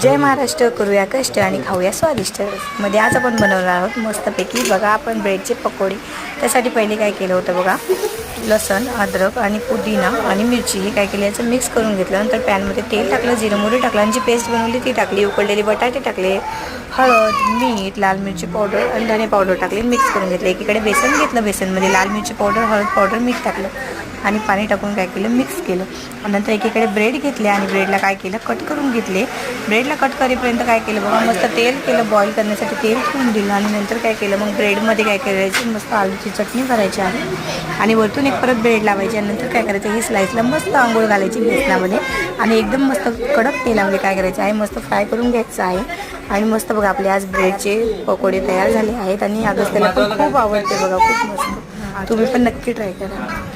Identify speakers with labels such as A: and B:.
A: जय महाराष्ट्र. करूया कष्ट आणि खाऊया स्वादिष्ट. मध्ये आज आपण बनवणार आहोत मस्तपैकी बघा आपण ब्रेडचे पकोडे. त्यासाठी पहिले काय केलं होतं बघा, लसण, अद्रक आणि पुदिना आणि मिरची हे काय केलं याचं मिक्स करून घेतलं. नंतर पॅनमध्ये तेल टाकलं, जिरं मोहरी टाकलं आणि जी पेस्ट बनवली ती टाकली. उकळलेले बटाटे टाकले, हळद, मीठ, लाल मिरची पावडर आणि धने पावडर टाकले, मिक्स करून घेतलं. एकीकडे बेसन घेतलं, बेसनमध्ये लाल मिरची पावडर, हळद पावडर, मीठ टाकलं आणि पाणी टाकून काय केलं मिक्स केलं. नंतर एकीकडे ब्रेड घेतले आणि ब्रेडला काय केलं कट करून घेतले. ब्रेडला कट करेपर्यंत काय केलं बघा, मस्त तेल केलं, बॉईल करण्यासाठी तेल ठेवून दिलं आणि नंतर काय केलं मग ब्रेडमध्ये काय करायचं मस्त आलूची चटणी करायची आहे आणि वरतून एक परत ब्रेड लावायची आणि नंतर काय करायचं ही स्लाईसला मस्त आंघोळ घालायची बेसनामध्ये आणि एकदम मस्त कडक तेलामध्ये काय करायचं आहे मस्त फ्राय करून घ्यायचं आहे. आणि मस्त बघा आपले आज ब्रेडचे पकोडे तयार झाले आहेत आणि अगस्त्याला पण खूप आवडते बघा, खूप मस्त. तुम्ही पण नक्की ट्राय करा.